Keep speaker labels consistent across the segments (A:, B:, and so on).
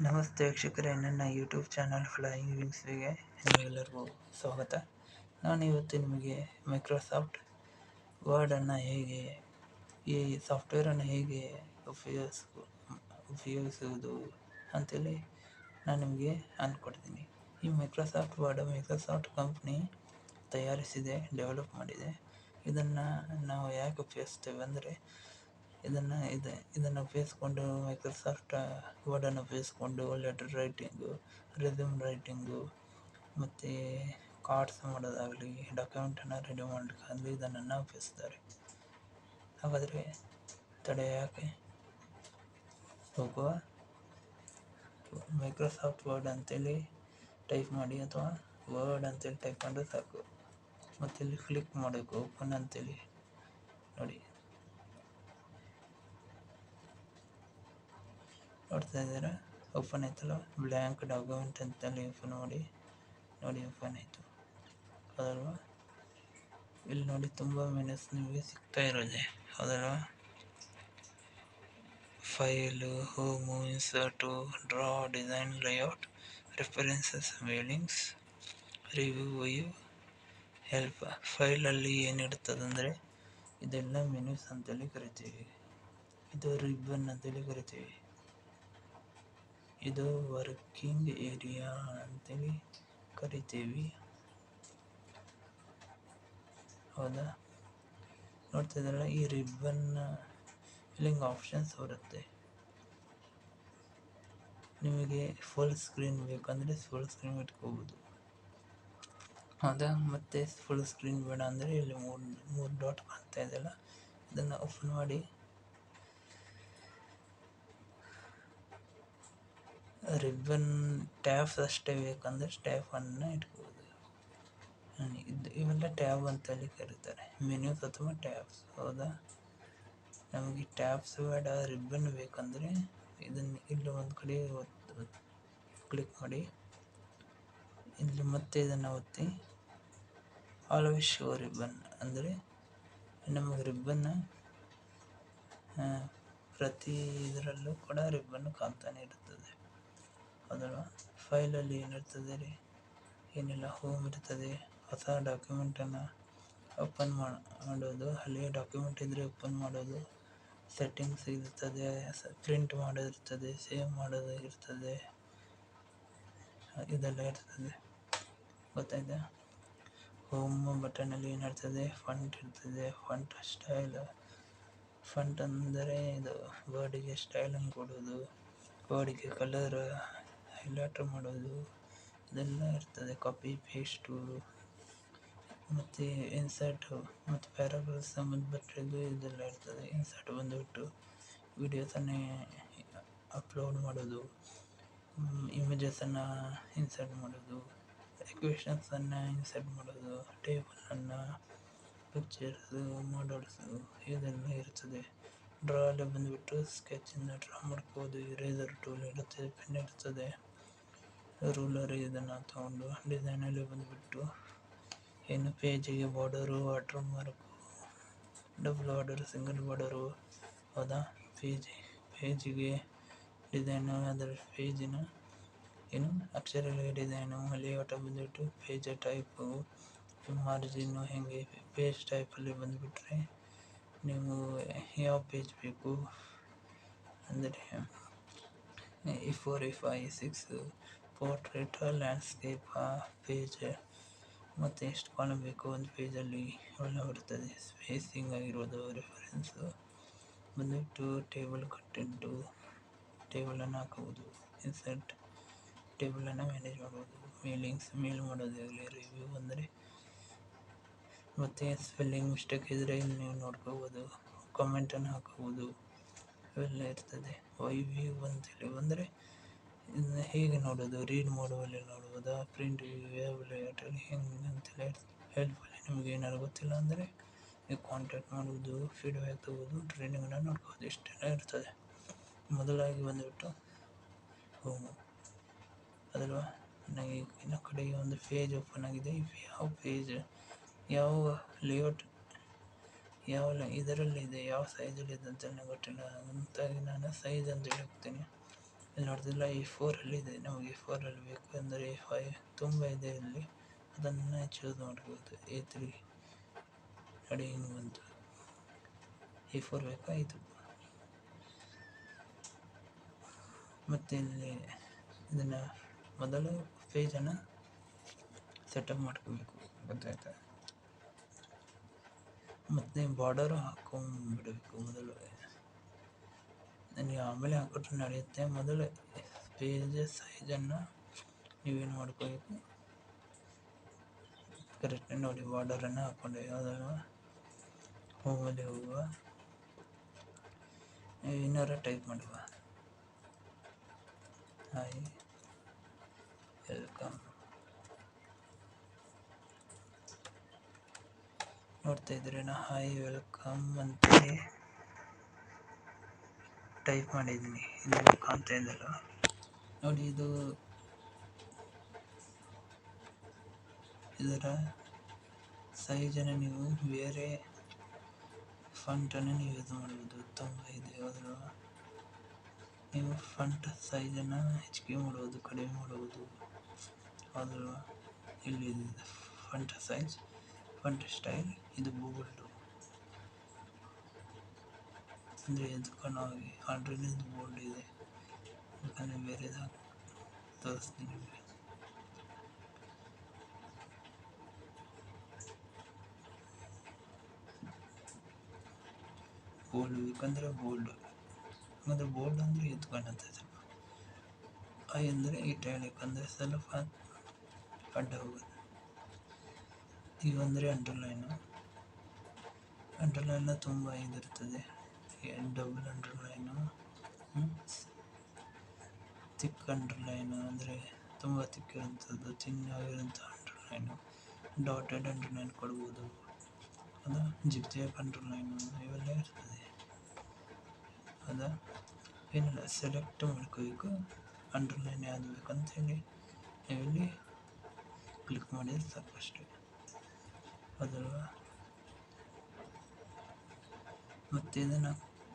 A: ನಮಸ್ತೆ ವೀಕ್ಷಕರೇ, ನನ್ನ ಯೂಟ್ಯೂಬ್ ಚಾನಲ್ ಫ್ಲೈಯಿಂಗ್ ವಿಂಗ್ಸ್ಗೆ ನಿಮಗೆಲ್ಲರಿಗೂ ಸ್ವಾಗತ. ನಾನು ಇವತ್ತು ನಿಮಗೆ ಮೈಕ್ರೋಸಾಫ್ಟ್ ವರ್ಡನ್ನು ಹೇಗೆ, ಈ ಸಾಫ್ಟ್ವೇರನ್ನು ಹೇಗೆ ಉಪಯೋಗಿಸುವುದು ಅಂತೇಳಿ ನಾನು ನಿಮಗೆ ಅಂದ್ಕೊಡ್ತೀನಿ. ಈ ಮೈಕ್ರೋಸಾಫ್ಟ್ ವರ್ಡ್ ಮೈಕ್ರೋಸಾಫ್ಟ್ ಕಂಪ್ನಿ ತಯಾರಿಸಿದೆ, ಡೆವಲಪ್ ಮಾಡಿದೆ. ಇದನ್ನು ನಾವು ಯಾಕೆ ಉಪಯೋಗಿಸ್ತೇವೆ ಅಂದರೆ, ಇದನ್ನು ಉಪಯೋಗಿಸ್ಕೊಂಡು ಮೈಕ್ರೋಸಾಫ್ಟ್ ವರ್ಡನ್ನು ಉಪಯೋಗಿಸ್ಕೊಂಡು ಲೆಟರ್ ರೈಟಿಂಗು, ರೆಸ್ಯೂಮ್ ರೈಟಿಂಗು ಮತ್ತು ಕಾರ್ಡ್ಸ್ ಮಾಡೋದಾಗಲಿ, ಡಾಕ್ಯುಮೆಂಟನ್ನು ರೆಡಿ ಮಾಡಲಿಕ್ಕಾಗಲಿ ಇದನ್ನು ಉಪಯೋಗಿಸ್ತಾರೆ. ಹಾಗಾದರೆ ತಡೆ ಯಾಕೆ, ಹೋಗುವ. ಮೈಕ್ರೋಸಾಫ್ಟ್ ವರ್ಡ್ ಅಂತೇಳಿ ಟೈಪ್ ಮಾಡಿ ಅಥವಾ ವರ್ಡ್ ಅಂತೇಳಿ ಟೈಪ್ ಮಾಡಿದ್ರೆ ಸಾಕು. ಮತ್ತು ಇಲ್ಲಿ ಕ್ಲಿಕ್ ಮಾಡಬೇಕು, ಓಪನ್ ಅಂತೇಳಿ ನೋಡಿ. ನೋಡ್ತಾ ಇದ್ದೀರಾ, ಓಪನ್ ಆಯ್ತಲ್ಲ. ಬ್ಲ್ಯಾಂಕ್ ಡಾಕ್ಯುಮೆಂಟ್ ಅಂತೇಳಿ ಓಪನ್ ಮಾಡಿ ನೋಡಿ, ಓಪನ್ ಆಯಿತು ಹೌದಲ್ವಾ. ಇಲ್ಲಿ ನೋಡಿ ತುಂಬ ಮೆನುಸ್ ನಿಮಗೆ ಸಿಗ್ತಾ ಇರೋದೆ ಹೌದಲ್ವಾ. File, home, insert, draw, design, layout, references, mailings, review, help. ಫೈಲಲ್ಲಿ ಏನಿರ್ತದಂದರೆ ಇದೆಲ್ಲ ಮೆನುಸ್ ಅಂತೇಳಿ ಕರಿತೀವಿ. ಇದು ರಿಬ್ಬನ್ ಅಂತೇಳಿ ಕರಿತೀವಿ. ಇದು ವರ್ಕಿಂಗ್ ಏರಿಯಾ ಅಂತೇಳಿ ಕರಿತೀವಿ, ಹೌದಾ. ನೋಡ್ತಾ ಇದ್ದಾರಲ್ಲ, ಈ ರಿಬ್ಬನ್ ಇಲ್ಲಿ ಆಪ್ಷನ್ಸ್ ಬರುತ್ತೆ. ನಿಮಗೆ ಫುಲ್ ಸ್ಕ್ರೀನ್ ಬೇಕಂದರೆ ಫುಲ್ ಸ್ಕ್ರೀನ್ ಇಟ್ಕೋಬೋದು, ಹೌದಾ. ಮತ್ತು ಫುಲ್ ಸ್ಕ್ರೀನ್ ಬೇಡ ಅಂದರೆ ಇಲ್ಲಿ ಮೂರು ಡಾಟ್ ಕಾಣ್ತಾ ಇದೆಯಲ್ಲ, ಇದನ್ನು ಓಪನ್ ಮಾಡಿ ರಿಬ್ಬನ್ ಟ್ಯಾಬ್ಸ್ ಅಷ್ಟೇ ಬೇಕಂದರೆ ಟ್ಯಾಬನ್ನು ಇಟ್ಕೋಬೋದು. ಇವೆಲ್ಲ ಟ್ಯಾಬ್ ಅಂತೇಳಿ ಕರೀತಾರೆ, ಮೆನ್ಯೂಸ್ ಅಥವಾ ಟ್ಯಾಬ್ಸ್, ಹೌದಾ. ನಮಗೆ ಟ್ಯಾಬ್ಸ್ ಬೇಡ, ರಿಬ್ಬನ್ ಬೇಕಂದರೆ ಇದನ್ನು ಇಲ್ಲಿ ಒಂದು ಕಡೆ ಕ್ಲಿಕ್ ಮಾಡಿ, ಇಲ್ಲಿ ಮತ್ತೆ ಇದನ್ನು ಒತ್ತಿ ಆಲ್ವೇಸ್ ಶೋ ರಿಬ್ಬನ್ ಅಂದರೆ ನಮಗೆ ರಿಬ್ಬನ್ನ ಪ್ರತಿ ಇದರಲ್ಲೂ ಕೂಡ ರಿಬ್ಬನ್ನು ಕಾಣ್ತಾನೆ ಇರ್ತದೆ, ಹೌದಲ್ವಾ. ಫೈಲಲ್ಲಿ ಏನಿರ್ತದೆ ರೀ, ಏನಿಲ್ಲ, ಹೋಮ್ ಇರ್ತದೆ. ಹೊಸ ಡಾಕ್ಯುಮೆಂಟನ್ನು ಓಪನ್ ಮಾಡೋದು, ಹಳೆಯ ಡಾಕ್ಯುಮೆಂಟ್ ಇದ್ದರೆ ಓಪನ್ ಮಾಡೋದು, ಸೆಟ್ಟಿಂಗ್ಸ್ ಇರ್ತದೆ, ಪ್ರಿಂಟ್ ಮಾಡೋದಿರ್ತದೆ, ಸೇವ್ ಮಾಡೋದು ಇರ್ತದೆ, ಇದೆಲ್ಲ ಇರ್ತದೆ, ಗೊತ್ತಾಯ್ತಾ. ಹೋಮ್ ಬಟನಲ್ಲಿ ಏನಿರ್ತದೆ, ಫಂಟ್ ಇರ್ತದೆ, ಫಂಟ್ ಸ್ಟೈಲ್. ಫಂಟ್ ಅಂದರೆ ಇದು ವರ್ಡಿಗೆ ಸ್ಟೈಲನ್ನು ಕೊಡೋದು, ವರ್ಡಿಗೆ ಕಲರ್ ಹೈಲೈಟ್ ಮಾಡೋದು, ಇದೆಲ್ಲ ಇರ್ತದೆ. ಕಾಪಿ ಪೇಸ್ಟು ಮತ್ತು ಇನ್ಸರ್ಟು ಮತ್ತು ಪ್ಯಾರಾಗ್ರಾಫ್ ಸಂಬಂಧಪಟ್ಟಿದ್ದು ಇದೆಲ್ಲ ಇರ್ತದೆ. ಇನ್ಸರ್ಟ್ ಬಂದುಬಿಟ್ಟು ವಿಡಿಯೋಸನ್ನೇ ಅಪ್ಲೋಡ್ ಮಾಡೋದು, ಇಮೇಜಸನ್ನು ಇನ್ಸರ್ಟ್ ಮಾಡೋದು, ಎಕ್ವೇಷನ್ಸನ್ನು ಇನ್ಸರ್ಟ್ ಮಾಡೋದು, ಟೇಬಲನ್ನು, ಪಿಕ್ಚರ್ಸು, ಮಾಡಲ್ಸು ಇದೆಲ್ಲ ಇರ್ತದೆ. ಡ್ರಾ ಅಲ್ಲಿ ಬಂದುಬಿಟ್ಟು ಸ್ಕೆಚಿಂದ ಡ್ರಾ ಮಾಡ್ಕೋಬೋದು. ಇರೇಸರ್ ಟೂಲ್ ಇರುತ್ತೆ, ಪೆನ್ ಇರ್ತದೆ, ರೂಲರ್ ಇದನ್ನು ತಗೊಂಡು. ಡಿಸೈನಲ್ಲಿ ಬಂದುಬಿಟ್ಟು ಏನು ಪೇಜಿಗೆ border, watermark, double border, single border, ಹೌದಾ. ಪೇಜಿಗೆ ಡಿಸೈನು, ಅದರ ಪೇಜಿನ ಏನು ಅಕ್ಷರಗಳಿಗೆ ಡಿಸೈನು, ಲೇಔಟ್ ಬಂದುಬಿಟ್ಟು ಪೇಜ್ ಟೈಪು, ಮಾರ್ಜಿನ್ನು, ಹೇಗೆ ಪೇಜ್ ಟೈಪಲ್ಲಿ ಬಂದುಬಿಟ್ರೆ ನೀವು ಯಾವ ಪೇಜ್ ಬೇಕು ಅಂದರೆ A4, A5, A6, portrait, landscape page, ಮತ್ತು ಎಷ್ಟು ಕಾಲಮ್ ಬೇಕು ಒಂದು ಪೇಜಲ್ಲಿ ಅವೆಲ್ಲ ಬರ್ತದೆ. ಸ್ಪೇಸಿಂಗ್ ಆಗಿರೋದು, ರೆಫರೆನ್ಸು ಬಂದುಬಿಟ್ಟು ಟೇಬಲ್ ಕಂಟೆಂಟು, ಟೇಬಲನ್ನು ಹಾಕಬಹುದು, ಇನ್ಸರ್ಟ್ ಟೇಬಲನ್ನು ಮ್ಯಾನೇಜ್ ಮಾಡ್ಬೋದು, ಮೇಲ್ ಮಾಡೋದಾಗಲಿ, ರಿವ್ಯೂ ಅಂದರೆ ಮತ್ತು ಸ್ಪೆಲ್ಲಿಂಗ್ ಮಿಸ್ಟೇಕ್ ಇದ್ದರೆ ಇಲ್ಲಿ ನೀವು ನೋಡ್ಕೋಬೋದು, ಕಾಮೆಂಟನ್ನು ಹಾಕೋಬೋದು, ಇವೆಲ್ಲ ಇರ್ತದೆ. ವ್ಯೂ ಅಂತೇಳಿ ಬಂದರೆ ಇದನ್ನ ಹೇಗೆ ನೋಡೋದು, ರೀಡ್ ಮಾಡುವಲ್ಲಿ ನೋಡ್ಬೋದಾ, ಪ್ರಿಂಟ್ ಲೇಔಟಲ್ಲಿ ಹೆಂಗೆ ಅಂತೇಳಿ ಹೆಲ್ಪಲ್ಲಿ. ನಿಮಗೆ ಏನಾದ್ರು ಗೊತ್ತಿಲ್ಲ ಅಂದರೆ ನೀವು ಕಾಂಟ್ಯಾಕ್ಟ್ ಮಾಡ್ಬೋದು, ಫೀಡ್ಬ್ಯಾಕ್ ತಗೋಬೋದು, ಟ್ರೈನಿಂಗನ್ನು ನೋಡ್ಕೋಬೋದು, ಇಷ್ಟೆಲ್ಲ ಇರ್ತದೆ. ಮೊದಲಾಗಿ ಬಂದುಬಿಟ್ಟು ಹೋಮು ಅದಲ್ವಾ. ನನಗೆ ಇನ್ನ ಕಡೆಗೆ ಒಂದು ಪೇಜ್ ಓಪನ್ ಆಗಿದೆ. ಯಾವ ಪೇಜ್, ಯಾವ ಲೇಔಟ್, ಇದರಲ್ಲಿದೆ, ಯಾವ ಸೈಜಲ್ಲಿದೆ ಅಂತ ನನಗೆ ಗೊತ್ತಿಲ್ಲ. ಅಂತಾಗಿ ನಾನು ಸೈಜ್ ಅಂತ ಹೋಗ್ತೀನಿ. ಇಲ್ಲಿ ನೋಡ್ತಿಲ್ಲ E4 ಅಲ್ಲಿ ಇದೆ. ನಮಗೆ E4 ಅಲ್ಲಿ ಬೇಕು ಅಂದರೆ E5 ತುಂಬ ಇದೆ ಇಲ್ಲಿ, ಅದನ್ನು ಚೂಸ್ ಮಾಡ್ಬೋದು. E3 ನೋಡಿ ಹಿಂಗೆ ಬಂತು. E4 ಬೇಕಾ ಇದು. ಮತ್ತು ಇಲ್ಲಿ ಇದನ್ನು ಮೊದಲು ಪೇಜನ್ನು ಸೆಟಪ್ ಮಾಡ್ಕೋಬೇಕು, ಗೊತ್ತಾಯ್ತಾ. ಮತ್ತು ಬಾರ್ಡರು ಹಾಕೊಂಡ್ಬಿಡಬೇಕು ಮೊದಲು. ನನಗೆ ಆಮೇಲೆ ಹಾಕಿಟ್ರೆ ನಡೆಯುತ್ತೆ. ಮೊದಲು ಪೇಜ್ ಸೈಜನ್ನು ನೀವೇನು ಮಾಡ್ಕೋಬೇಕು, ಕರೆಕ್ಟ್ ನೋಡಿ. ಬಾರ್ಡರನ್ನು ಹಾಕ್ಕೊಂಡೆ, ಯಾವುದಲ್ವ ಹೋಮಲ್ಲಿ ಹೋಗುವ, ಏನಾರ ಟೈಪ್ ಮಾಡುವ. ಹಾಯ್ ವೆಲ್ಕಮ್ ನೋಡ್ತಾ ಇದ್ದೀರೇನಾ, ಹಾಯ್ ವೆಲ್ಕಮ್ ಅಂತೇಳಿ ಟೈಪ್ ಮಾಡಿದ್ದೀನಿ. ಇದೆಲ್ಲ ಕಾಣ್ತಾ ಇದ್ದಲ್ಲ ನೋಡಿ. ಇದರ ಸೈಜನ್ನು ನೀವು ಬೇರೆ ಫಂಟನ್ನು ನೀವು ಯೂಸ್ ಮಾಡ್ಬೋದು. ತುಂಬ ಇದೆ ಅದರ, ನೀವು ಫಂಟ್ ಸೈಜನ್ನು ಹೆಚ್ಚಿಗೆ ಮಾಡುವುದು, ಕಡಿಮೆ ಮಾಡುವುದು ಅದಲ್ವ. ಇಲ್ಲಿ ಫಂಟ್ ಸೈಜ್, ಫಂಟ್ ಸ್ಟೈಲ್, ಇದು ಬೋಲ್ಡು ಅಂದರೆ ಎದ್ಕೊಂಡಾಗಿ. ಆಲ್ರೆಡಿ ಇದು ಬೋಲ್ಡ್ ಇದೆ, ಯಾಕಂದರೆ ಬೇರೆದಾಗ ತೋರಿಸ್ತೀನಿ ನಿಮಗೆ. ಬೋಲ್ಡ್ ಬೇಕಂದರೆ ಬೋಲ್ಡ್, ಅಂದರೆ ಬೋಲ್ಡ್ ಅಂದರೆ ಎತ್ಕೊಂಡಂತೆ ಸ್ವಲ್ಪ. ಐ ಅಂದರೆ ಇಟಾಲಿಕ್ ಅಂದರೆ ಸ್ವಲ್ಪ ಅಡ್ಡ ಹೋಗೋದು. ಇವಂದರೆ ಅಂಡರ್ಲೈನು. ಅಂಡರ್ಲೈನ್ ತುಂಬ ಇದಿರ್ತದೆ, ಡಬಲ್ ಅಂಡರ್ಲೈನು, ತಿಕ್ ಅಂಡರ್ಲೈನು ಅಂದರೆ ತುಂಬ ತಿಕ್ಕಿರುವಂಥದ್ದು, ಚಿನ್ನವಾಗಿರುವಂಥ ಅಂಡರ್ಲೈನು, ಡಾಟೆಡ್ ಅಂಡರ್ಲೈನ್ ಕೊಡ್ಬೋದು, ಅದು ಜಿಗ್ಜಾಗ್ ಅಂಡರ್ಲೈನು, ಇವೆಲ್ಲ ಇರ್ತದೆ. ಅದ ಏನಿಲ್ಲ, ಸೆಲೆಕ್ಟ್ ಮಾಡ್ಕೋಬೇಕು ಅಂಡರ್ಲೈನ್ ಯಾವುದು ಬೇಕಂತೇಳಿ. ನೀವಿಲ್ಲಿ ಕ್ಲಿಕ್ ಮಾಡಿದ್ರೆ ಸಾಕಷ್ಟೇ, ಅದಲ್ವಾ. ಮತ್ತು ಇದನ್ನು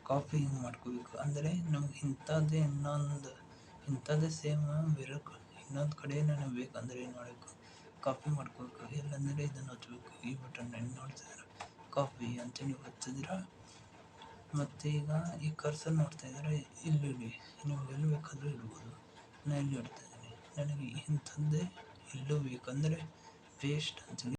A: ಕಾಪಿ ಹಿಂಗೆ ಮಾಡ್ಕೋಬೇಕು, ಅಂದರೆ ನಮ್ಗೆ ಇಂಥದ್ದೇ ಇಂಥದ್ದೇ ಸೇಮ್ ಬೇರೆ ಇನ್ನೊಂದು ಕಡೆ ನನಗೆ ಬೇಕಂದರೆ ಏನು ಮಾಡಬೇಕು, ಕಾಪಿ ಮಾಡ್ಕೋಬೇಕು. ಇಲ್ಲಾಂದರೆ ಇದನ್ನು ಒತ್ತಬೇಕು, ಈ ಬಟನ್ ನೋಡ್ತಿದ್ದೀರ, ಕಾಪಿ ಅಂತ ನೀವು ಒತ್ತಿದ್ದೀರ. ಮತ್ತು ಈಗ ಈ ಕರ್ಸರ್ ನೋಡ್ತಾ ಇದ್ದಾರೆ, ಇಲ್ಲಿ ನಿಮ್ಗೆ ಎಲ್ಲಿ ಬೇಕಾದರೂ ಇಡ್ಬೋದು. ನಾನು ಇಲ್ಲಿ ಇಡ್ತಾಯಿದ್ದೀನಿ, ನನಗೆ ಇಂಥದ್ದೇ ಎಲ್ಲೂ ಬೇಕಂದರೆ ಪೇಸ್ಟ್ ಅಂತೇಳಿ